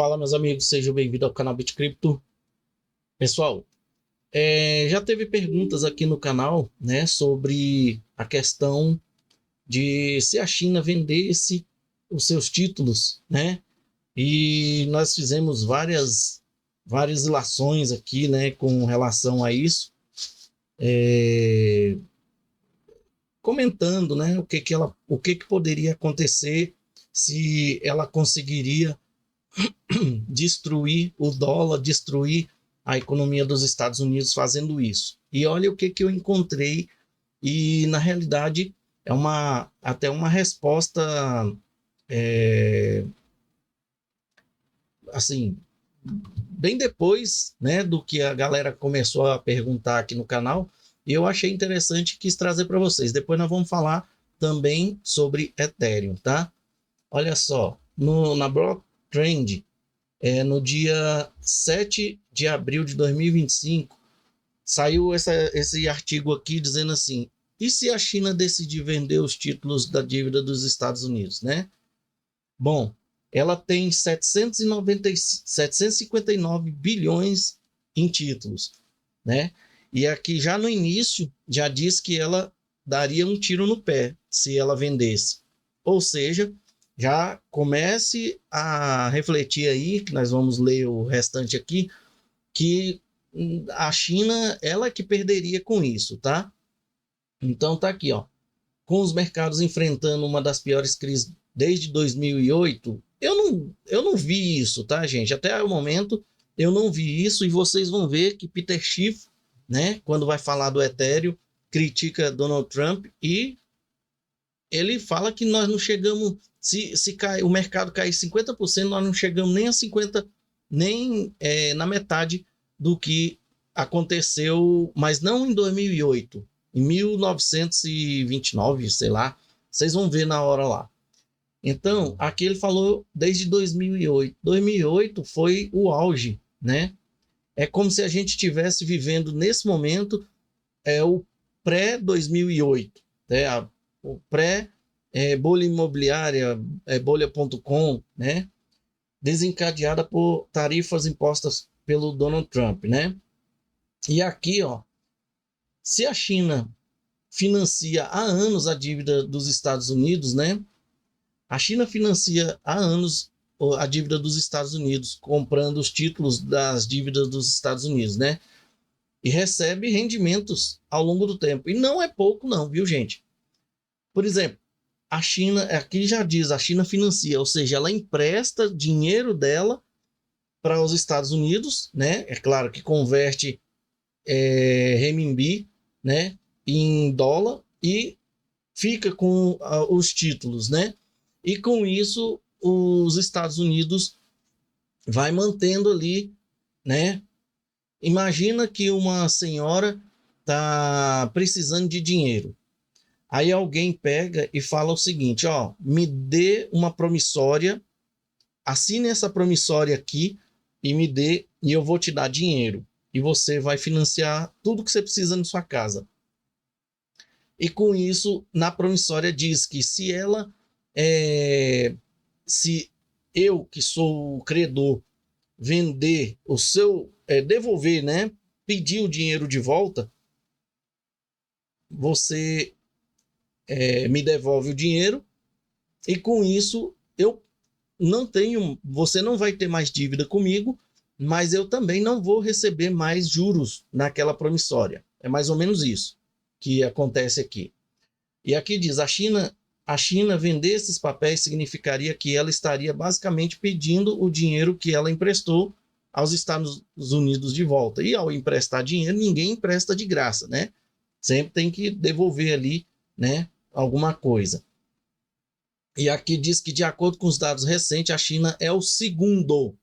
Fala, meus amigos, sejam bem-vindos ao canal BitCrypto. Pessoal, já teve perguntas aqui no canal, né, sobre a questão de se a China vendesse os seus títulos, né? E nós fizemos várias ilações aqui, né, com relação a isso, comentando, né, o que poderia acontecer se ela conseguiria destruir o dólar, destruir a economia dos Estados Unidos fazendo isso. E olha o que eu encontrei, e na realidade é até uma resposta assim, bem depois, né, do que a galera começou a perguntar aqui no canal, e eu achei interessante e quis trazer para vocês. Depois nós vamos falar também sobre Ethereum, tá? Olha só, na Block Trend, no dia 7 de abril de 2025, saiu esse artigo aqui dizendo assim: e se a China decidir vender os títulos da dívida dos Estados Unidos, né? Bom, ela tem 759 bilhões em títulos, né? E aqui já no início já diz que ela daria um tiro no pé se ela vendesse. Ou seja, já comece a refletir aí, que nós vamos ler o restante aqui, que a China, ela que perderia com isso, tá? Então tá aqui, ó. Com os mercados enfrentando uma das piores crises desde 2008, eu não vi isso, tá, gente? Até o momento eu não vi isso, e vocês vão ver que Peter Schiff, né, quando vai falar do Ethereum, critica Donald Trump, e ele fala que nós não chegamos, se o mercado cair 50%, nós não chegamos nem a 50%, nem na metade do que aconteceu, mas não em 2008, em 1929, sei lá, vocês vão ver na hora lá. Então, aqui ele falou desde 2008. 2008 foi o auge, né? É como se a gente estivesse vivendo nesse momento o pré-2008, né? O pré-bolha imobiliária, bolha.com, né? Desencadeada por tarifas impostas pelo Donald Trump, né? E aqui, ó, se a China financia há anos a dívida dos Estados Unidos, né? A China financia há anos a dívida dos Estados Unidos, comprando os títulos das dívidas dos Estados Unidos, né? E recebe rendimentos ao longo do tempo. E não é pouco não, viu, gente? Por exemplo, a China, aqui já diz, a China financia, ou seja, ela empresta dinheiro dela para os Estados Unidos, né? É claro que converte renminbi, né, em dólar, e fica com os títulos, né? E com isso os Estados Unidos vai mantendo ali, né? Imagina que uma senhora tá precisando de dinheiro. Aí alguém pega e fala o seguinte: ó, me dê uma promissória, assine essa promissória aqui e me dê, e eu vou te dar dinheiro. E você vai financiar tudo que você precisa na sua casa. E com isso, na promissória diz que se ela, se eu que sou o credor vender o seu, devolver, né, pedir o dinheiro de volta, você me devolve o dinheiro, e com isso eu não tenho, você não vai ter mais dívida comigo, mas eu também não vou receber mais juros naquela promissória. É mais ou menos isso que acontece aqui. E aqui diz: a China vender esses papéis significaria que ela estaria basicamente pedindo o dinheiro que ela emprestou aos Estados Unidos de volta. E ao emprestar dinheiro, ninguém empresta de graça, né? Sempre tem que devolver ali, né, alguma coisa. E aqui diz que, de acordo com os dados recentes, a China é o segundo,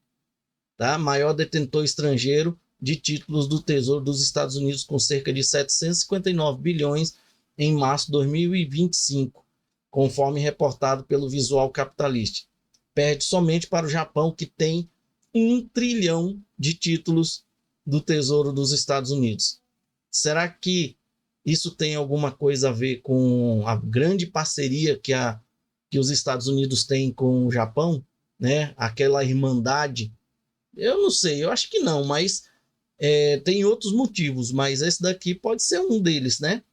tá, maior detentor estrangeiro de títulos do Tesouro dos Estados Unidos, com cerca de 759 bilhões em março de 2025, conforme reportado pelo Visual Capitalist. Perde somente para o Japão, que tem 1 trilhão de títulos do Tesouro dos Estados Unidos. Será que isso tem alguma coisa a ver com a grande parceria que os Estados Unidos têm com o Japão? né? Aquela irmandade. Eu não sei, eu acho que não, mas tem outros motivos, mas esse daqui pode ser um deles, né?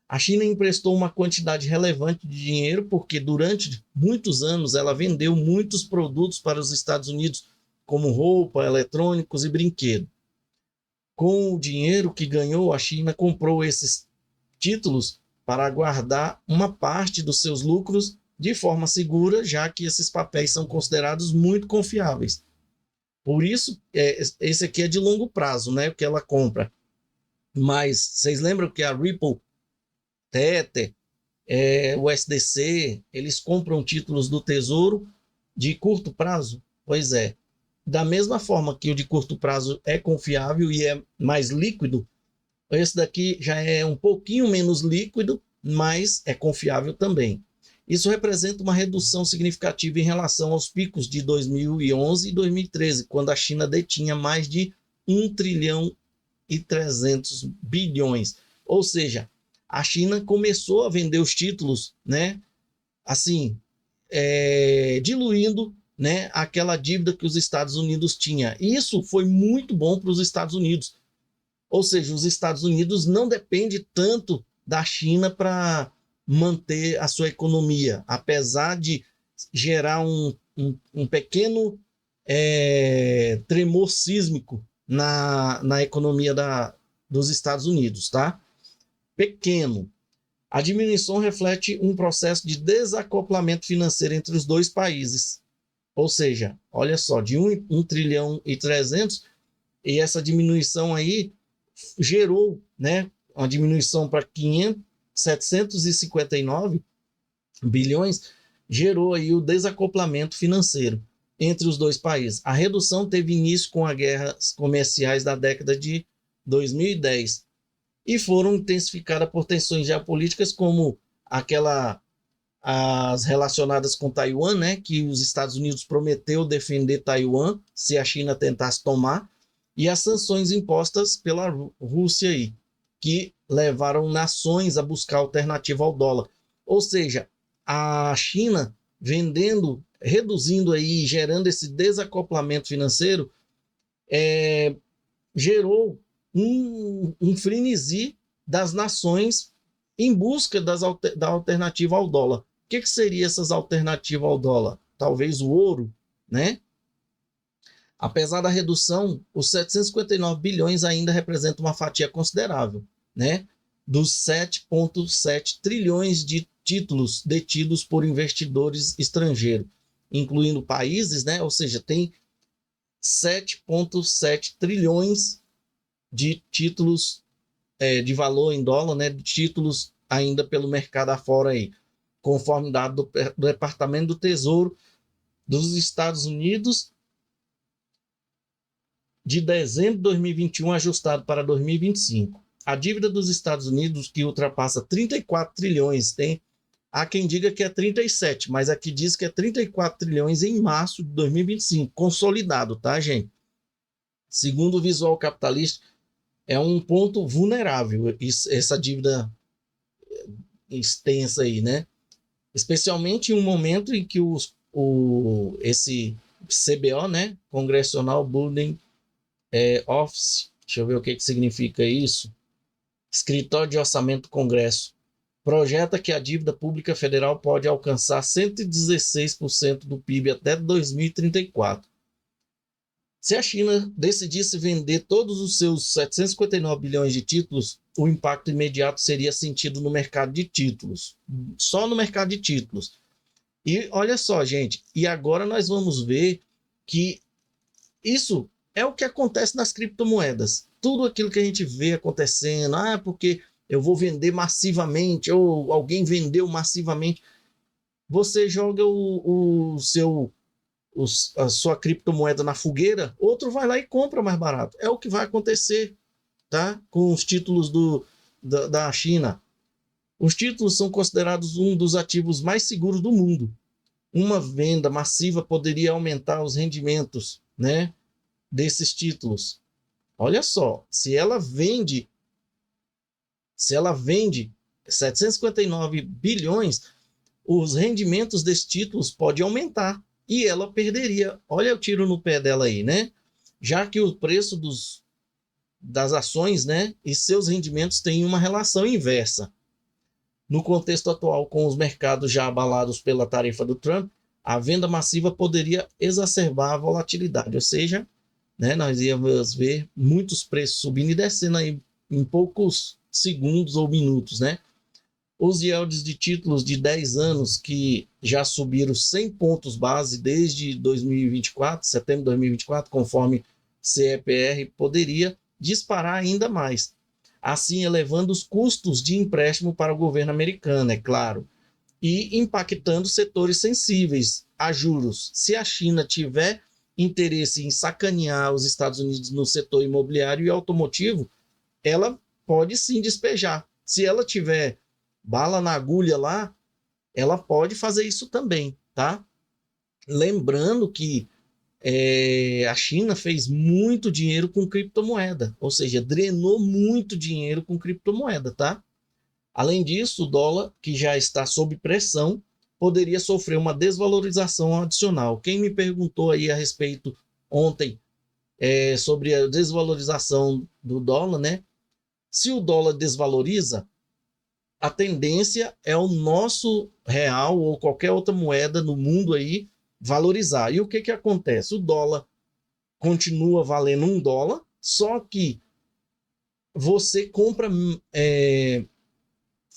A China emprestou uma quantidade relevante de dinheiro porque durante muitos anos ela vendeu muitos produtos para os Estados Unidos, como roupa, eletrônicos e brinquedos. Com o dinheiro que ganhou, a China comprou esses títulos para guardar uma parte dos seus lucros de forma segura, já que esses papéis são considerados muito confiáveis. Por isso, esse aqui é de longo prazo, né? O que ela compra. Mas vocês lembram que a Ripple, Tether, o SDC, eles compram títulos do Tesouro de curto prazo? Pois é. Da mesma forma que o de curto prazo é confiável e é mais líquido, esse daqui já é um pouquinho menos líquido, mas é confiável também. Isso representa uma redução significativa em relação aos picos de 2011 e 2013, quando a China detinha mais de 1 trilhão e 300 bilhões. Ou seja, a China começou a vender os títulos, né? Assim, diluindo, né, aquela dívida que os Estados Unidos tinham. Isso foi muito bom para os Estados Unidos. Ou seja, os Estados Unidos não dependem tanto da China para manter a sua economia, apesar de gerar um pequeno tremor sísmico na economia dos Estados Unidos, tá? Pequeno. A diminuição reflete um processo de desacoplamento financeiro entre os dois países. Ou seja, olha só, de 1 trilhão e 300, e essa diminuição aí gerou, né, uma diminuição para 759 bilhões, gerou aí o desacoplamento financeiro entre os dois países. A redução teve início com as guerras comerciais da década de 2010 e foram intensificadas por tensões geopolíticas como as relacionadas com Taiwan, né, que os Estados Unidos prometeu defender Taiwan se a China tentasse tomar, e as sanções impostas pela Rússia aí, que levaram nações a buscar alternativa ao dólar. Ou seja, a China vendendo, reduzindo aí, gerando esse desacoplamento financeiro, gerou um frenesi das nações em busca da alternativa ao dólar. O que seria essas alternativas ao dólar? Talvez o ouro, né? Apesar da redução, os 759 bilhões ainda representam uma fatia considerável, né? Dos 7,7 trilhões de títulos detidos por investidores estrangeiros, incluindo países, né? Ou seja, tem 7,7 trilhões de títulos de valor em dólar, né? De títulos ainda pelo mercado afora aí, conforme dado do Departamento do Tesouro dos Estados Unidos, de dezembro de 2021 ajustado para 2025. A dívida dos Estados Unidos, que ultrapassa 34 trilhões, há quem diga que é 37, mas aqui diz que é 34 trilhões em março de 2025, consolidado, tá, gente? Segundo o Visual Capitalista, é um ponto vulnerável essa dívida extensa aí, né? Especialmente em um momento em que esse CBO, né, Congressional Budget Office, deixa eu ver o que significa isso, Escritório de Orçamento do Congresso, projeta que a dívida pública federal pode alcançar 116% do PIB até 2034. Se a China decidisse vender todos os seus 759 bilhões de títulos, o impacto imediato seria sentido no mercado de títulos, só no mercado de títulos. E olha só, gente, e agora nós vamos ver que isso é o que acontece nas criptomoedas. Tudo aquilo que a gente vê acontecendo, porque eu vou vender massivamente, ou alguém vendeu massivamente. Você joga a sua criptomoeda na fogueira, outro vai lá e compra mais barato. É o que vai acontecer, tá? Com os títulos da China. Os títulos são considerados um dos ativos mais seguros do mundo. Uma venda massiva poderia aumentar os rendimentos, né, desses títulos. Olha só, se ela vende 759 bilhões, os rendimentos desses títulos podem aumentar, e ela perderia. Olha o tiro no pé dela aí, né? Já que o preço das ações, né, e seus rendimentos têm uma relação inversa. No contexto atual, com os mercados já abalados pela tarifa do Trump, a venda massiva poderia exacerbar a volatilidade, ou seja, né, nós íamos ver muitos preços subindo e descendo aí em poucos segundos ou minutos, né? Os yields de títulos de 10 anos que já subiram 100 pontos base desde 2024, setembro de 2024, conforme CEPR, poderia disparar ainda mais, assim elevando os custos de empréstimo para o governo americano, é claro, e impactando setores sensíveis a juros. Se a China tiver interesse em sacanear os Estados Unidos no setor imobiliário e automotivo, ela pode sim despejar. Se ela tiver bala na agulha lá, ela pode fazer isso também, tá? Lembrando que a China fez muito dinheiro com criptomoeda, ou seja, drenou muito dinheiro com criptomoeda, tá? Além disso, o dólar, que já está sob pressão, poderia sofrer uma desvalorização adicional. Quem me perguntou aí a respeito ontem sobre a desvalorização do dólar, né? Se o dólar desvaloriza, a tendência é o nosso real ou qualquer outra moeda no mundo aí valorizar. E o que acontece? O dólar continua valendo $1, só que você compra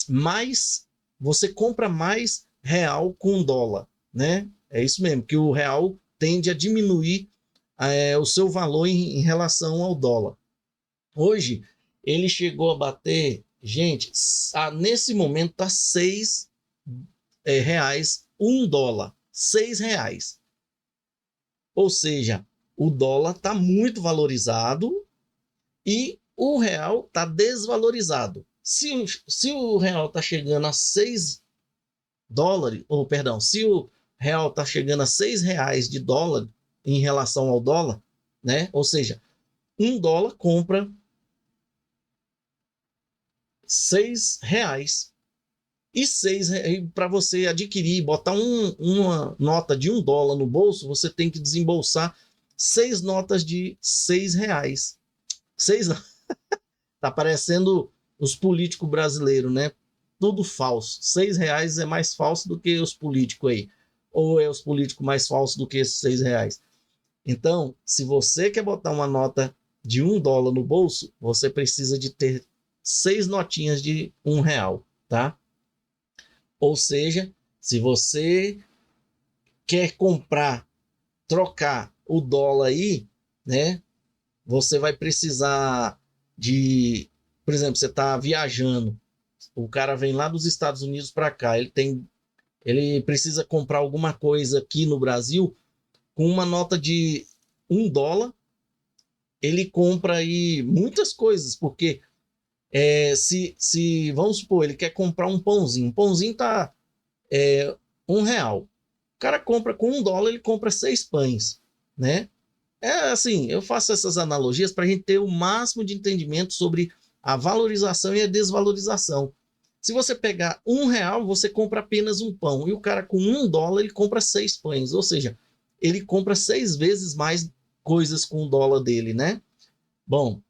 mais, você compra mais real com dólar, né? É isso mesmo, que o real tende a diminuir o seu valor em relação ao dólar. Hoje, ele chegou a bater, gente, nesse momento está R$6 $1. R$6. Ou seja, o dólar está muito valorizado e o real está desvalorizado. Se o real está chegando a $6, ou perdão, se o real está chegando a R$6 de dólar em relação ao dólar, né? Ou seja, $1 compra R$6. E para você adquirir, botar uma nota de $1 no bolso, você tem que desembolsar 6 notas de R$6. Tá parecendo os políticos brasileiros, né? Tudo falso. R$6 é mais falso do que os políticos aí. Ou é os políticos mais falsos do que esses R$6? Então, se você quer botar uma nota de $1 no bolso, você precisa de ter 6 notinhas de R$1, tá? Ou seja, se você quer comprar, trocar o dólar aí, né? Você vai precisar de, por exemplo, você está viajando, o cara vem lá dos Estados Unidos para cá, ele precisa comprar alguma coisa aqui no Brasil, com uma nota de $1, ele compra aí muitas coisas, porque se vamos supor, ele quer comprar um pãozinho tá R$1. O cara compra com $1, ele compra 6 pães, né? É assim, eu faço essas analogias para a gente ter o máximo de entendimento sobre a valorização e a desvalorização. Se você pegar R$1, você compra apenas um pão, e o cara com $1, ele compra 6 pães, ou seja, ele compra 6 vezes mais coisas com o dólar dele, né? Bom,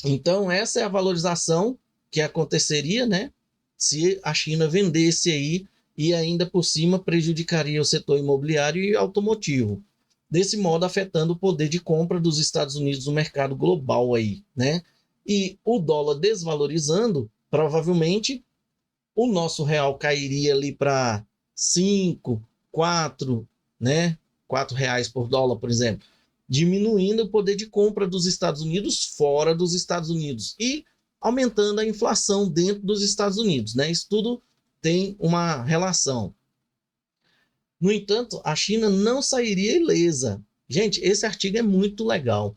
então essa é a valorização que aconteceria, né? Se a China vendesse aí e ainda por cima prejudicaria o setor imobiliário e automotivo. Desse modo, afetando o poder de compra dos Estados Unidos no mercado global aí, né? E o dólar desvalorizando, provavelmente o nosso real cairia ali para 5, 4, né? R$4 por dólar, por exemplo, diminuindo o poder de compra dos Estados Unidos fora dos Estados Unidos e aumentando a inflação dentro dos Estados Unidos, né? Isso tudo tem uma relação. No entanto, a China não sairia ilesa. Gente, esse artigo é muito legal.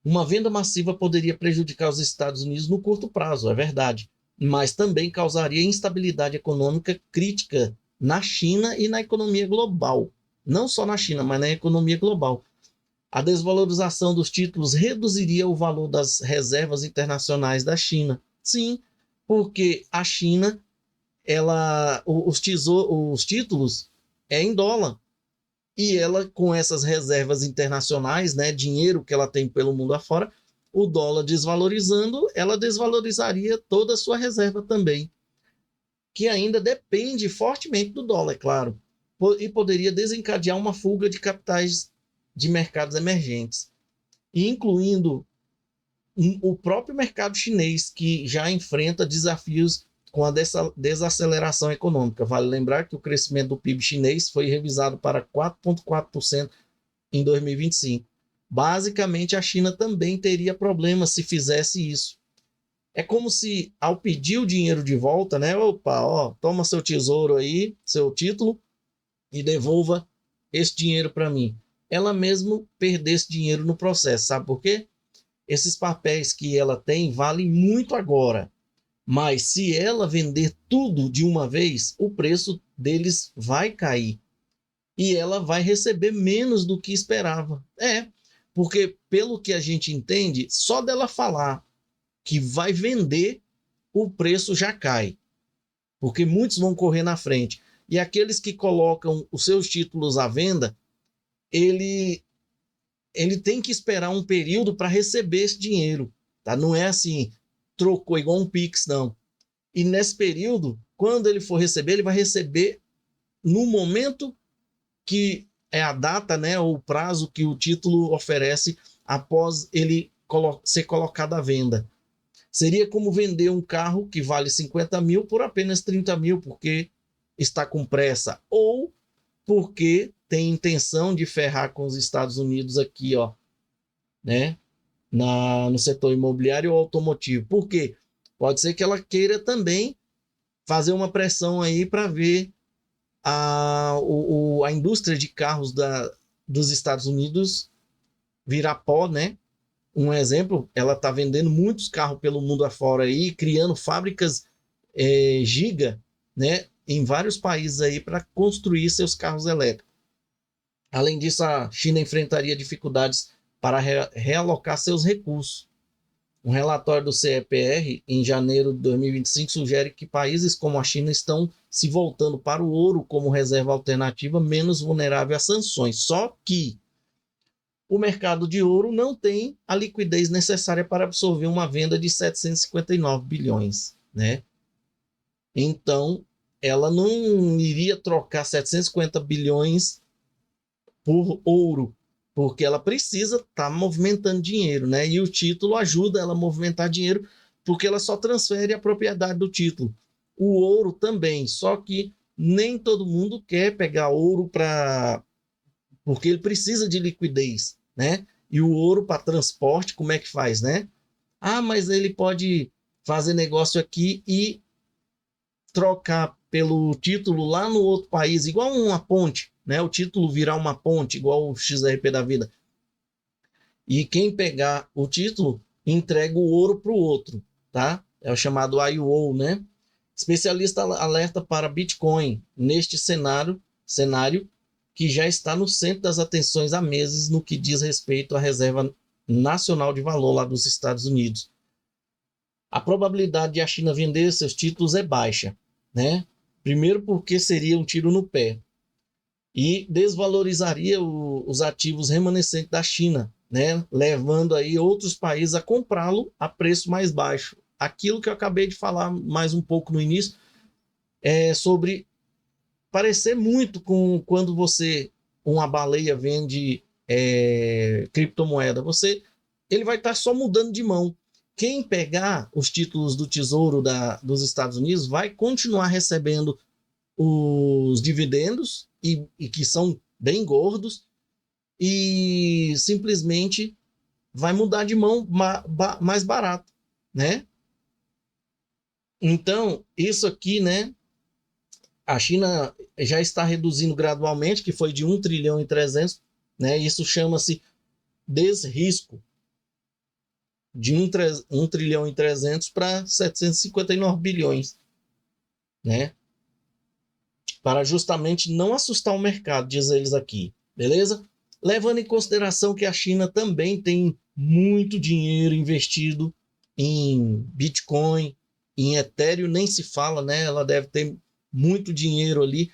Uma venda massiva poderia prejudicar os Estados Unidos no curto prazo, é verdade, mas também causaria instabilidade econômica crítica na China e na economia global. Não só na China, mas na economia global. A desvalorização dos títulos reduziria o valor das reservas internacionais da China. Sim, porque a China, os títulos é em dólar. E ela, com essas reservas internacionais, né, dinheiro que ela tem pelo mundo afora, o dólar desvalorizando, ela desvalorizaria toda a sua reserva também, que ainda depende fortemente do dólar, é claro, e poderia desencadear uma fuga de capitais de mercados emergentes, incluindo o próprio mercado chinês, que já enfrenta desafios com a desaceleração econômica. Vale lembrar que o crescimento do PIB chinês foi revisado para 4,4% em 2025. Basicamente, a China também teria problemas se fizesse isso. É como se, ao pedir o dinheiro de volta, né? Opa, ó, toma seu tesouro aí, seu título, e devolva esse dinheiro para mim. Ela mesmo perdesse dinheiro no processo, sabe por quê? Esses papéis que ela tem valem muito agora, mas se ela vender tudo de uma vez, o preço deles vai cair e ela vai receber menos do que esperava. Porque pelo que a gente entende, só dela falar que vai vender, o preço já cai, porque muitos vão correr na frente. E aqueles que colocam os seus títulos à venda, ele tem que esperar um período para receber esse dinheiro, tá? Não é assim, trocou igual um Pix, não. E nesse período, quando ele for receber, ele vai receber no momento que é a data, né, ou o prazo que o título oferece após ele ser colocado à venda. Seria como vender um carro que vale 50 mil por apenas 30 mil, porque está com pressa, ou porque tem intenção de ferrar com os Estados Unidos aqui, ó, né, no setor imobiliário ou automotivo. Por quê? Pode ser que ela queira também fazer uma pressão aí para ver a indústria de carros dos Estados Unidos virar pó, né? Um exemplo, ela está vendendo muitos carros pelo mundo afora aí, criando fábricas giga, né, em vários países aí para construir seus carros elétricos. Além disso, a China enfrentaria dificuldades para realocar seus recursos. Um relatório do CEPR, em janeiro de 2025, sugere que países como a China estão se voltando para o ouro como reserva alternativa menos vulnerável a sanções. Só que o mercado de ouro não tem a liquidez necessária para absorver uma venda de 759 bilhões, né? Então, ela não iria trocar 750 bilhões por ouro, porque ela precisa estar movimentando dinheiro, né? E o título ajuda ela a movimentar dinheiro, porque ela só transfere a propriedade do título. O ouro também, só que nem todo mundo quer pegar ouro porque ele precisa de liquidez, né? E o ouro para transporte, como é que faz, né? Ah, mas ele pode fazer negócio aqui e trocar pelo título lá no outro país, igual uma ponte, né? O título virar uma ponte, igual o XRP da vida. E quem pegar o título entrega o ouro para o outro, tá? É o chamado IOO, né? Especialista alerta para Bitcoin neste cenário que já está no centro das atenções há meses no que diz respeito à Reserva Nacional de Valor lá dos Estados Unidos. A probabilidade de a China vender seus títulos é baixa, né? Primeiro porque seria um tiro no pé e desvalorizaria os ativos remanescentes da China, né? Levando aí outros países a comprá-lo a preço mais baixo. Aquilo que eu acabei de falar mais um pouco no início é sobre parecer muito com quando uma baleia vende criptomoeda. Ele vai estar só mudando de mão. Quem pegar os títulos do Tesouro dos Estados Unidos vai continuar recebendo os dividendos, e que são bem gordos, e simplesmente vai mudar de mão mais barato, né? Então, isso aqui, né? A China já está reduzindo gradualmente, que foi de 1 trilhão e 300, né? Isso chama-se desrisco, de 1 trilhão e 300 para 759 bilhões, né? Para justamente não assustar o mercado, diz eles aqui, beleza? Levando em consideração que a China também tem muito dinheiro investido em Bitcoin, em Ethereum nem se fala, né? Ela deve ter muito dinheiro ali.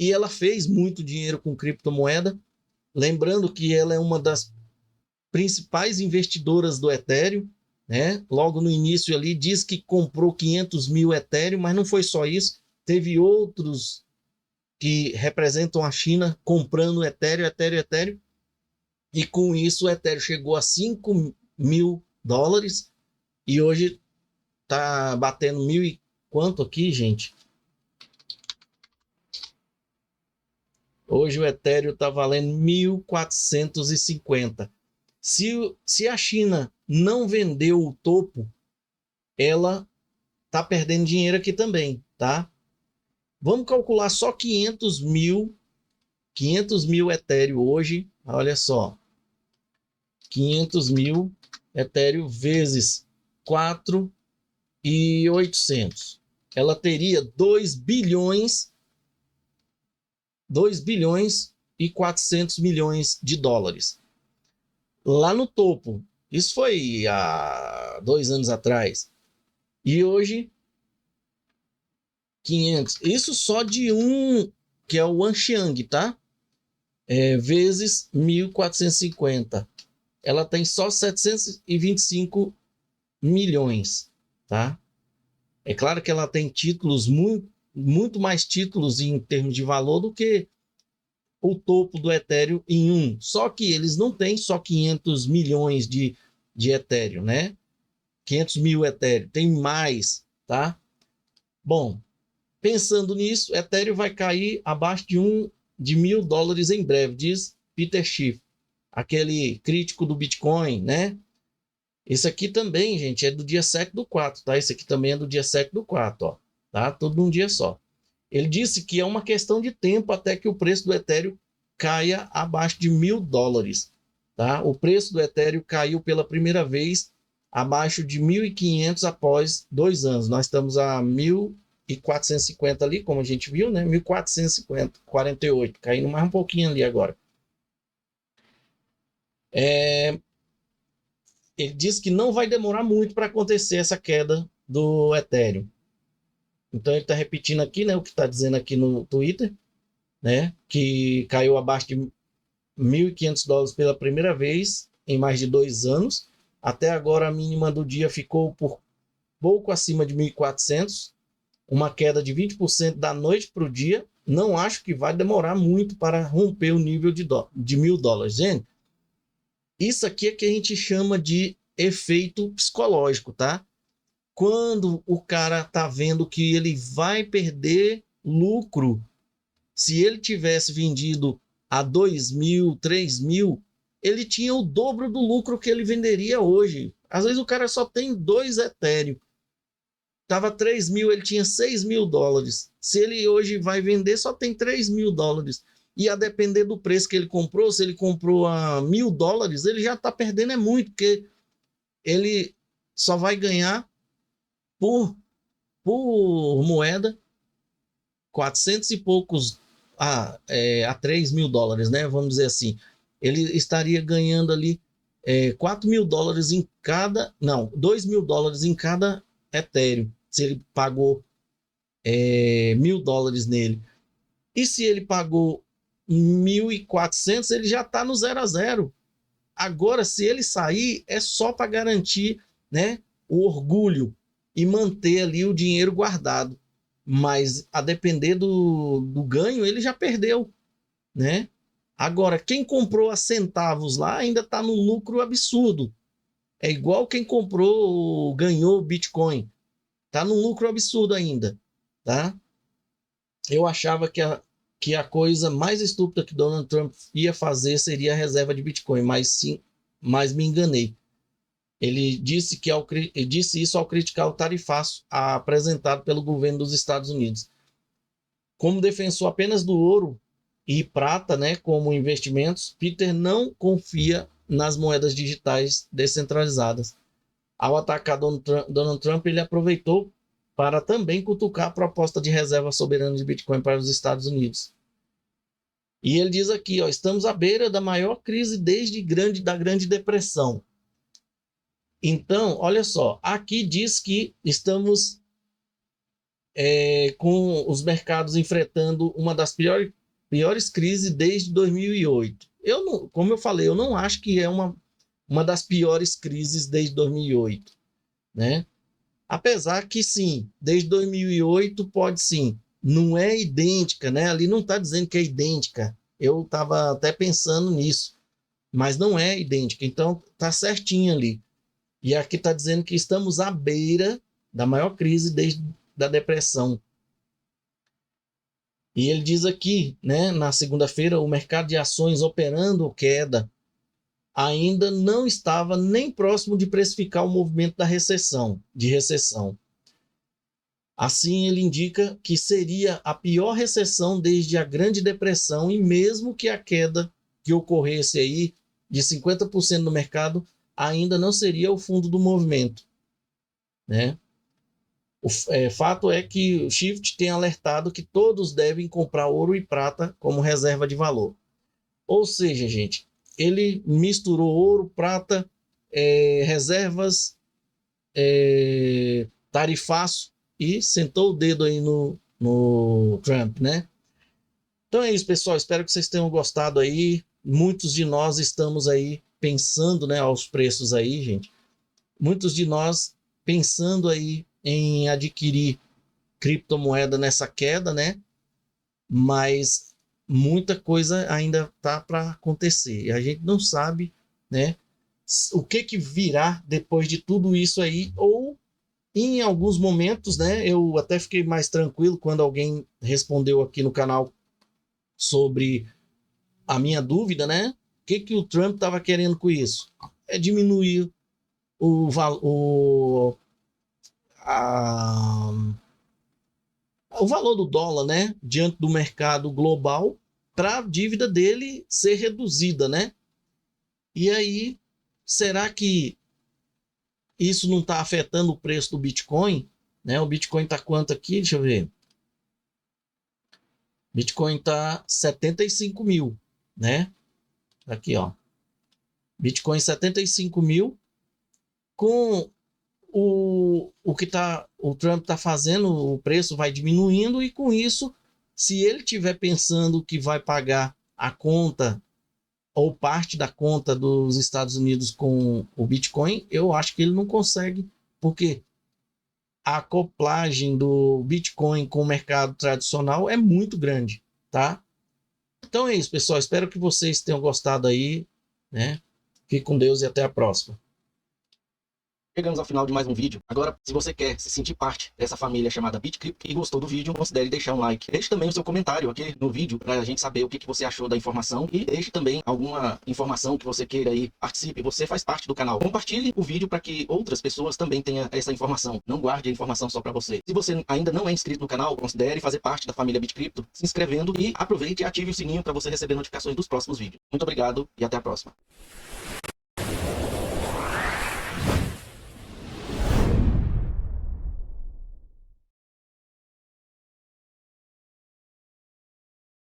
e ela fez muito dinheiro com criptomoeda. Lembrando que ela é uma das principais investidoras do Ethereum, né? Logo no início ali diz que comprou 500 mil Ethereum, mas não foi só isso. Teve outros que representam a China comprando Ethereum. E com isso o Ethereum chegou a 5 mil dólares e hoje tá batendo mil e quanto aqui, gente? Hoje o Ethereum está valendo 1.450. Se a China não vendeu o topo, ela está perdendo dinheiro aqui também, tá? Vamos calcular só 500 mil Ethereum hoje. Olha só, 500 mil Ethereum vezes 4.800. Ela teria 2 bilhões e 400 milhões de dólares. Lá no topo, isso foi há 2 anos atrás. E hoje, 500. Isso só de um, que é o Wanxiang, tá? Vezes 1.450. Ela tem só 725 milhões, tá? É claro que ela tem títulos, muito mais títulos em termos de valor do que o topo do Ethereum em um. Só que eles não têm só 500 milhões de Ethereum, né? 500 mil Ethereum, tem mais, tá? Bom, pensando nisso, Ethereum vai cair abaixo de 1.000 dólares em breve, diz Peter Schiff, aquele crítico do Bitcoin, né? Esse aqui também, gente, é do dia 7/4, tá? Esse aqui também é do dia 7/4, ó, tá? Tudo num dia só. Ele disse que é uma questão de tempo até que o preço do Ethereum caia abaixo de 1.000 dólares, tá? O preço do Ethereum caiu pela primeira vez abaixo de 1.500 após 2 anos. Nós estamos a 1.450 ali, como a gente viu, né? 1.450, 48, caindo mais um pouquinho ali agora. Ele diz que não vai demorar muito para acontecer essa queda do Ethereum. Então ele está repetindo aqui, né, o que está dizendo aqui no Twitter, né, que caiu abaixo de 1.500 dólares pela primeira vez em mais de 2 anos. Até agora a mínima do dia ficou por pouco acima de 1.400, uma queda de 20% da noite para o dia. Não acho que vai demorar muito para romper o nível de 1.000 dólares. Gente, isso aqui é que a gente chama de efeito psicológico, tá? Quando o cara tá vendo que ele vai perder lucro, se ele tivesse vendido a 2.000, 3.000, ele tinha o dobro do lucro que ele venderia hoje. Às vezes o cara só tem 2 Ethereum. Tava 3.000, ele tinha 6.000 dólares. Se ele hoje vai vender, só tem 3.000 dólares. E a depender do preço que ele comprou, se ele comprou a 1.000 dólares, ele já está perdendo muito, porque ele só vai ganhar por moeda 400 e poucos a 3.000 dólares, né? Vamos dizer assim. Ele estaria ganhando ali 4.000 dólares em cada, não, 2.000 dólares em cada Ethereum, se ele pagou 1.000 dólares nele. E se ele pagou 1.400, ele já está no 0 a 0. Agora, se ele sair, é só para garantir, né, o orgulho e manter ali o dinheiro guardado. Mas a depender do ganho, ele já perdeu, né? Agora, quem comprou a centavos lá ainda está no lucro absurdo. É igual quem comprou, ganhou Bitcoin. Está no lucro absurdo ainda, tá? Eu achava que a coisa mais estúpida que Donald Trump ia fazer seria a reserva de Bitcoin, mas me enganei. Ele disse isso ao criticar o tarifaço apresentado pelo governo dos Estados Unidos. Como defensor apenas do ouro e prata, né, como investimentos, Peter não confia nas moedas digitais descentralizadas. Ao atacar Donald Trump, ele aproveitou para também cutucar a proposta de reserva soberana de Bitcoin para os Estados Unidos. E ele diz aqui, ó, estamos à beira da maior crise desde da Grande Depressão. Então, olha só, aqui diz que estamos com os mercados enfrentando uma das piores crises desde 2008. Eu não, como eu falei, eu não acho que é uma das piores crises desde 2008, né? Apesar que sim, desde 2008 pode sim, não é idêntica, né? Ali não está dizendo que é idêntica. Eu estava até pensando nisso, mas não é idêntica. Então tá certinho ali. E aqui está dizendo que estamos à beira da maior crise desde a depressão. E ele diz aqui, né, na segunda-feira, o mercado de ações operando queda ainda não estava nem próximo de precificar o movimento de recessão. Assim, ele indica que seria a pior recessão desde a Grande Depressão, e mesmo que a queda que ocorresse aí de 50% no mercado ainda não seria o fundo do movimento, né? Fato é que o Shift tem alertado que todos devem comprar ouro e prata como reserva de valor. Ou seja, gente, ele misturou ouro, prata, reservas, tarifaço e sentou o dedo aí no Trump, né? Então é isso, pessoal. Espero que vocês tenham gostado aí. Muitos de nós estamos aí pensando, né, aos preços aí, gente. Muitos de nós pensando aí em adquirir criptomoeda nessa queda, né? Mas muita coisa ainda tá para acontecer. E a gente não sabe, né, o que virá depois de tudo isso aí, ou em alguns momentos, né, eu até fiquei mais tranquilo quando alguém respondeu aqui no canal sobre a minha dúvida, né? O que o Trump estava querendo com isso? É diminuir o, a, o valor do dólar, né, diante do mercado global, para a dívida dele ser reduzida, né? E aí, será que isso não está afetando o preço do Bitcoin? Né? O Bitcoin está quanto aqui? Deixa eu ver. Bitcoin está 75 mil, né? Aqui, ó. Bitcoin 75 mil. Com o que o Trump está fazendo, o preço vai diminuindo, e com isso, se ele estiver pensando que vai pagar a conta ou parte da conta dos Estados Unidos com o Bitcoin, eu acho que ele não consegue, porque a acoplagem do Bitcoin com o mercado tradicional é muito grande, tá? Então é isso, pessoal. Espero que vocês tenham gostado aí, né? Fique com Deus e até a próxima. Chegamos ao final de mais um vídeo. Agora, se você quer se sentir parte dessa família chamada BitCrypto e gostou do vídeo, considere deixar um like. Deixe também o seu comentário aqui no vídeo para a gente saber o que você achou da informação, e deixe também alguma informação que você queira aí, participe. Você faz parte do canal. Compartilhe o vídeo para que outras pessoas também tenham essa informação. Não guarde a informação só para você. Se você ainda não é inscrito no canal, considere fazer parte da família BitCrypto, se inscrevendo, e aproveite e ative o sininho para você receber notificações dos próximos vídeos. Muito obrigado e até a próxima.